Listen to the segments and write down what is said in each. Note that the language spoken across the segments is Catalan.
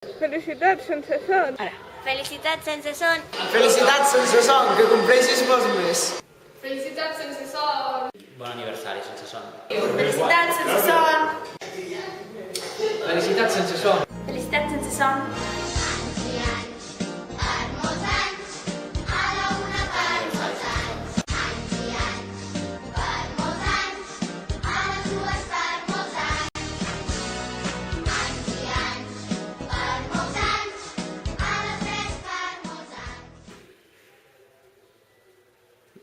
Felicitats sense son. Felicitats sense son. Felicitats sense son, que compleixis molts més. Felicitats sense son. Bon aniversari sense son. Felicitats sense son. Felicitats sense son. Felicitats sense son.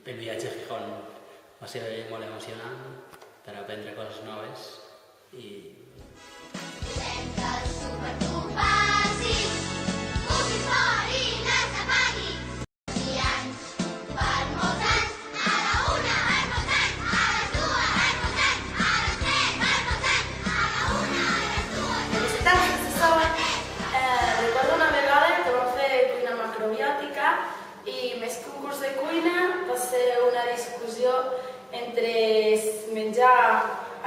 El viatge a Gijón va ser molt emocionant per aprendre coses noves i Recordo una vegada que vam fer cuina macrobiòtica i més que un curs de cuina va ser una discussió entre menjar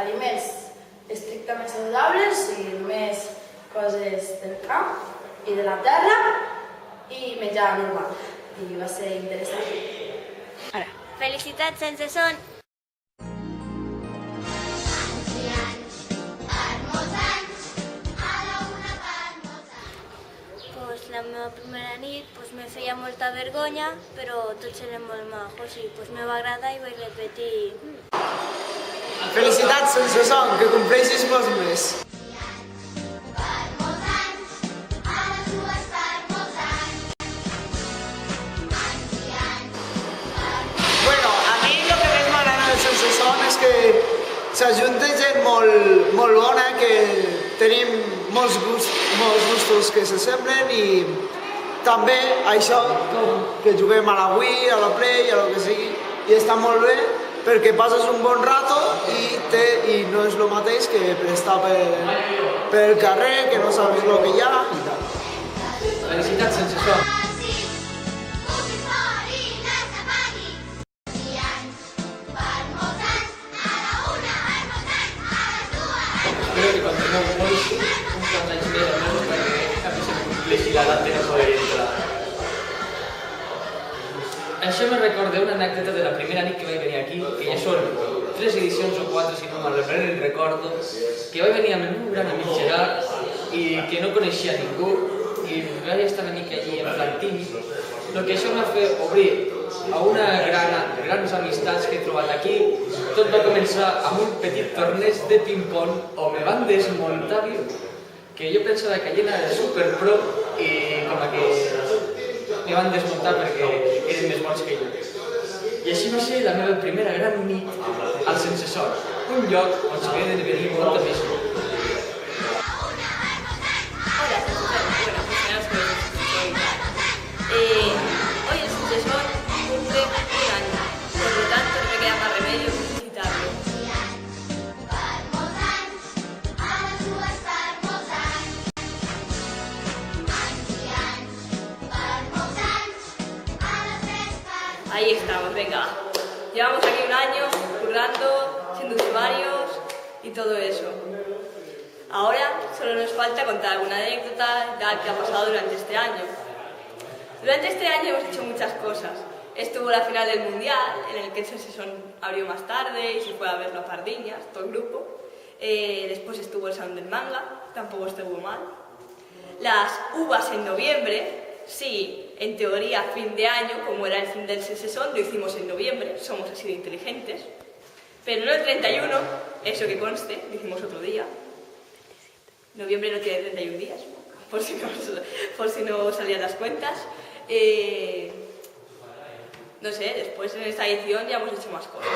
aliments estrictament saludables i només coses del camp i de la terra i menjar normal. I va ser interessant. Felicitats sense son. La meva primera nit me feia molta vergonya, però tots eren molt majos i me va agradar i vaig repetir. Felicitats sense son, que compleixis molts més. Bueno, a mi el que més m'agrada del sense son és que s'ajunta gent molt bona, que tenim molts gustos que s'assemblen i també això, que juguem a la Wii, a la Play, a lo que sigui, i està molt bé perquè passes un bon rato i no és el mateix que estar pel carrer, que no saps el que hi ha i tal. felicitats sense son. Espero que cuando no vols uns quants anys més almenys perquè a mi se me compleixi l'edat de no poder entrar. Això me recorda una anècdota de la primera nit que vaig venir aquí, que ja són 3 edicions o 4, si no me'n recordo, que vaig venir amb el meu gran amic Gerard i que no coneixia ningú i vaig estar una mica allí en plan tímid. El que això m'ha fet obrir a una grans amistats que he trobat aquí. Tot va començar amb un petit torneig de ping-pong on me van desmuntar viu, que jo pensava que allà era superpro i com que me van desmuntar perquè eren més bons que jo. I així va ser la meva primera gran nit al Sense Son, un lloc on s'havia de venir molta més gent. Hoy el sucesor cumple un año, por lo tanto no me queda más remedio que felicitarlo. Ahí estamos, venga. Llevamos aquí un año currando, siendo usuarios y todo eso. Ahora solo nos falta contar alguna anécdota y tal que ha pasado durante este año. Durante este año hemos hecho muchas cosas. Estuvo la final del Mundial, en el que el Sense Son abrió más tarde y se fue a ver las Pardiñas, todo el grupo. Después estuvo el Salón del Manga, tampoco estuvo mal. Las uvas en noviembre, sí, en teoría fin de año, como era el fin del Sense Son, lo hicimos en noviembre, somos así de inteligentes. Pero no el 31, eso que conste, lo hicimos otro día. Noviembre no tiene 31 días, por si no salían las cuentas. No sé, después en esta edición ya hemos hecho más cosas.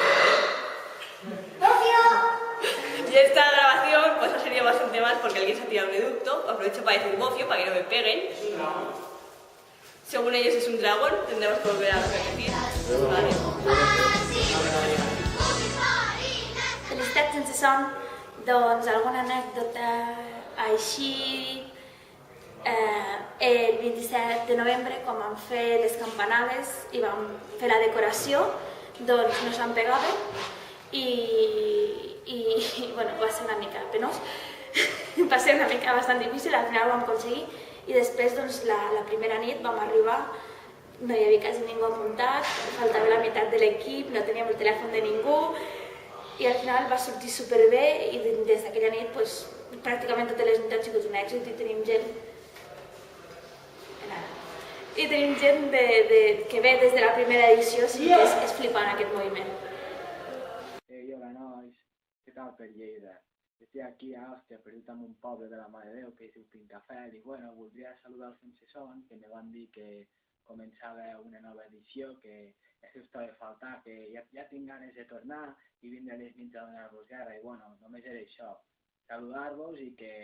Y esta grabación pues ha salido bastante mal porque alguien se ha tirado un educto. Aprovecho para decir bofio, para que no me peguen. Según ellos es un dragón, tendremos que volver a repetir. Vale. Felicitats sense son, doncs alguna anècdota així. El 27 de novembre, quan vam fer les campanades i vam fer la decoració, doncs no se'n pegaven i bueno, va ser una mica penós, va ser una mica bastant difícil, al final ho vam aconseguir I després, doncs, la primera nit vam arribar, no hi havia quasi ningú apuntat, faltava la meitat de l'equip, no teníem el telèfon de ningú, i al final va sortir superbé i des d'aquella nit pues, pràcticament totes les nits han sigut un èxit i tenim gent que ve des de la primera edició, sí que és flipant aquest moviment. Hola nois, què tal per Lleida? Estic aquí a Àustria, perdut en un poble de la Mare de Déu que es diu Pincafel i bueno, voldria saludar els Sense Son, que me van dir que començava una nova edició, que això està de faltar, que ja tinc ganes de tornar i vindre a les nits a donar-vos guerra i bueno, només era això, saludar-vos i que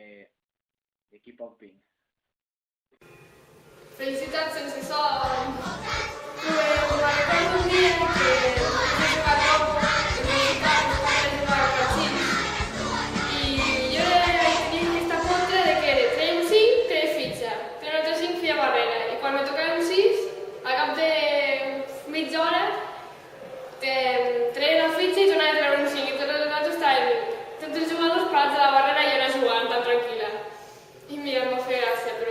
d'aquí poc vinc. Felicitats, Sense Son! Recordo un dia que vaig jugar a Copa, que vaig jugar a Caixins, i jo tenia aquesta contra de que treia un 5, treia fitxa, però no treia 5 feia barrera, i quan me tocava un 6, al cap de mitja hora, treia la fitxa i tornava a treure un 5, i tots els altres estaven, tots els jugadors parats a la barrera i jo anava jugant tan tranquil·la. I mira, em va fer gràcia, però